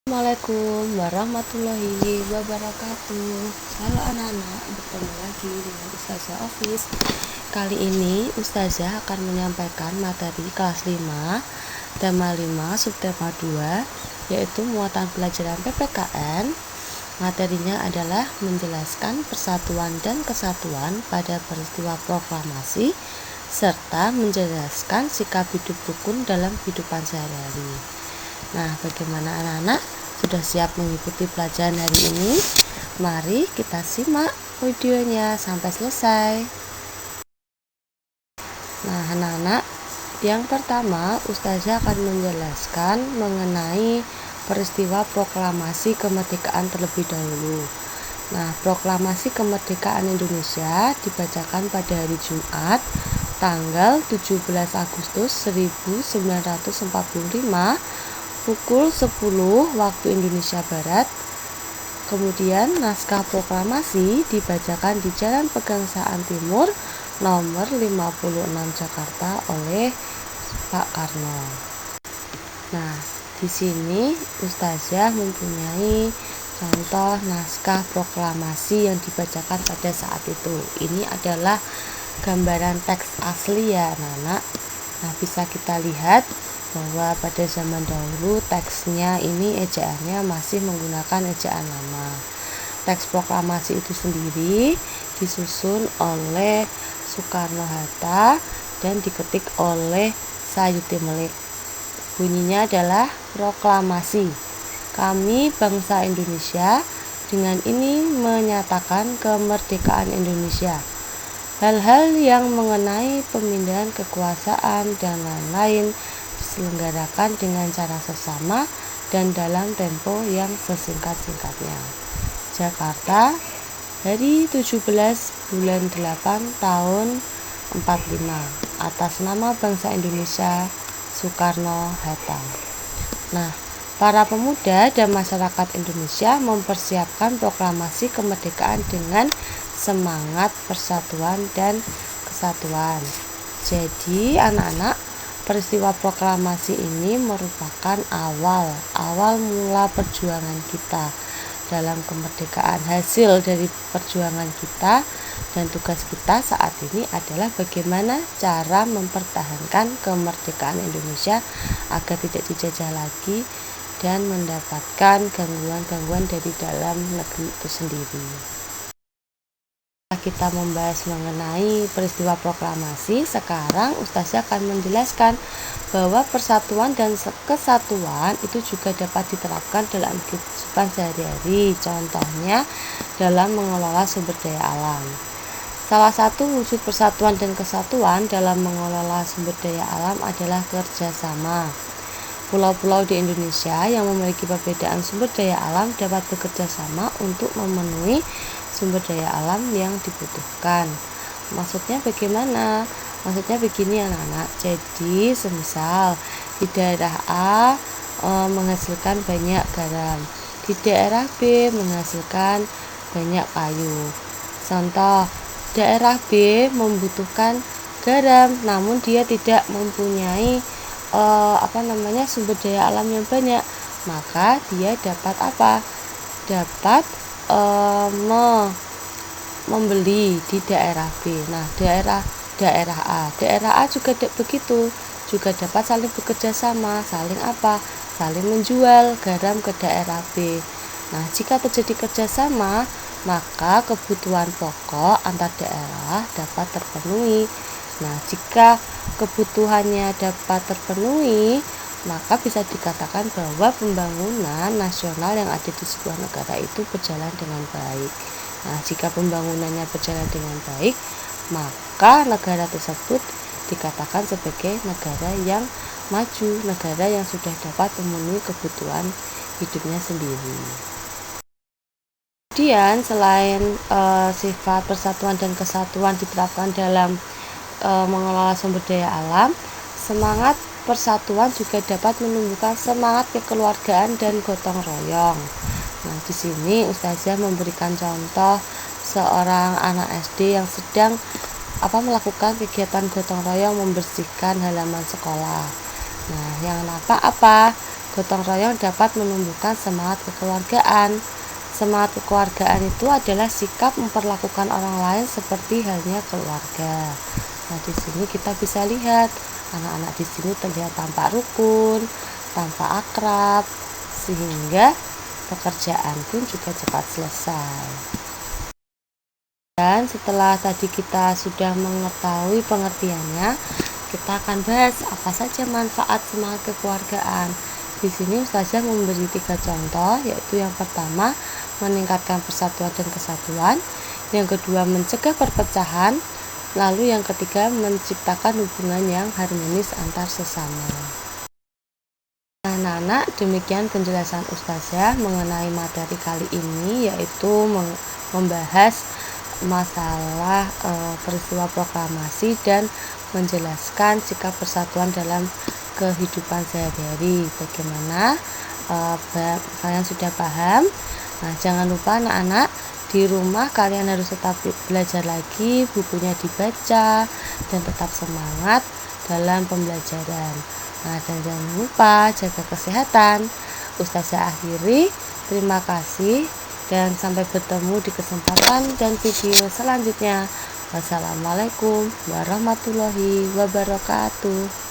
Assalamualaikum warahmatullahi wabarakatuh. Halo anak-anak, bertemu lagi dengan Ustazah Office. Kali ini Ustazah akan menyampaikan materi kelas 5 tema 5 subtema 2, yaitu muatan pelajaran PPKN. Materinya adalah menjelaskan persatuan dan kesatuan pada peristiwa proklamasi serta menjelaskan sikap hidup rukun dalam kehidupan sehari-hari. Nah, bagaimana anak-anak? Sudah siap mengikuti pelajaran hari ini? Mari kita simak videonya sampai selesai. Nah, anak-anak, yang pertama Ustazah akan menjelaskan mengenai peristiwa proklamasi kemerdekaan terlebih dahulu. Nah, proklamasi kemerdekaan Indonesia dibacakan pada hari Jumat tanggal 17 Agustus 1945 pukul 10 waktu Indonesia Barat. Kemudian naskah proklamasi dibacakan di Jalan Pegangsaan Timur nomor 56 Jakarta oleh Pak Karno. Nah, di sini Ustazah mempunyai contoh naskah proklamasi yang dibacakan pada saat itu. Ini adalah gambaran teks asli ya anak-anak. Nah, bisa kita lihat bahwa pada zaman dahulu teksnya ini ejaannya masih menggunakan ejaan lama. Teks proklamasi itu sendiri disusun oleh Soekarno-Hatta dan diketik oleh Sayuti Melik. Bunyinya adalah proklamasi. Kami bangsa Indonesia dengan ini menyatakan kemerdekaan Indonesia. Hal-hal yang mengenai pemindahan kekuasaan dan lain-lain diselenggarakan dengan cara seksama dan dalam tempo yang sesingkat-singkatnya. Jakarta, hari 17 bulan 8 tahun 45, atas nama bangsa Indonesia, Soekarno-Hatta. Nah, para pemuda dan masyarakat Indonesia mempersiapkan proklamasi kemerdekaan dengan semangat persatuan dan kesatuan. Jadi anak-anak, peristiwa proklamasi ini merupakan awal mula perjuangan kita dalam kemerdekaan. Hasil dari perjuangan kita dan tugas kita saat ini adalah bagaimana cara mempertahankan kemerdekaan Indonesia agar tidak dijajah lagi dan mendapatkan gangguan-gangguan dari dalam negeri itu sendiri. Kita membahas mengenai peristiwa proklamasi. Sekarang Ustazah akan menjelaskan bahwa persatuan dan kesatuan itu juga dapat diterapkan dalam kehidupan sehari-hari. Contohnya dalam mengelola sumber daya alam. Salah satu wujud persatuan dan kesatuan dalam mengelola sumber daya alam adalah kerjasama. Pulau-pulau di Indonesia yang memiliki perbedaan sumber daya alam dapat bekerja sama untuk memenuhi sumber daya alam yang dibutuhkan. Maksudnya bagaimana? Maksudnya begini anak-anak. Jadi semisal di daerah A menghasilkan banyak garam, di daerah B menghasilkan banyak kayu. Contoh, daerah B membutuhkan garam namun dia tidak mempunyai sumber daya alam yang banyak, maka dia dapat apa? Dapat membeli di daerah B. Nah, daerah A juga begitu, juga dapat saling bekerja sama, saling menjual garam ke daerah B. Nah, jika terjadi kerjasama, maka kebutuhan pokok antar daerah dapat terpenuhi. Nah, jika kebutuhannya dapat terpenuhi, maka bisa dikatakan bahwa pembangunan nasional yang ada di sebuah negara itu berjalan dengan baik. Nah, jika pembangunannya berjalan dengan baik, maka negara tersebut dikatakan sebagai negara yang maju, negara yang sudah dapat memenuhi kebutuhan hidupnya sendiri. Kemudian selain sifat persatuan dan kesatuan diterapkan dalam mengelola sumber daya alam, semangat persatuan juga dapat menumbuhkan semangat kekeluargaan dan gotong royong. Nah, di sini Ustazah memberikan contoh seorang anak SD yang sedang melakukan kegiatan gotong royong membersihkan halaman sekolah. Nah, yang nampak apa? gotong royong dapat menumbuhkan semangat kekeluargaan. Semangat kekeluargaan itu adalah sikap memperlakukan orang lain seperti halnya keluarga. Nah, di sini kita bisa lihat anak-anak di sini terlihat tampak rukun, tampak akrab, sehingga pekerjaan pun juga cepat selesai. Dan setelah tadi kita sudah mengetahui pengertiannya, kita akan bahas apa saja manfaat semangat kekeluargaan. Di sini Ustazah memberi 3 contoh, yaitu yang pertama meningkatkan persatuan dan kesatuan, yang kedua mencegah perpecahan, lalu yang ketiga menciptakan hubungan yang harmonis antar sesama. Anak-anak, demikian penjelasan Ustazah mengenai materi kali ini, yaitu membahas masalah peristiwa proklamasi dan menjelaskan sikap persatuan dalam kehidupan sehari-hari. Bagaimana kalian sudah paham? Nah, jangan lupa anak-anak, di rumah kalian harus tetap belajar lagi, bukunya dibaca, dan tetap semangat dalam pembelajaran. Nah, dan jangan lupa jaga kesehatan. Ustazah akhiri, terima kasih dan sampai bertemu di kesempatan dan video selanjutnya. Wassalamualaikum warahmatullahi wabarakatuh.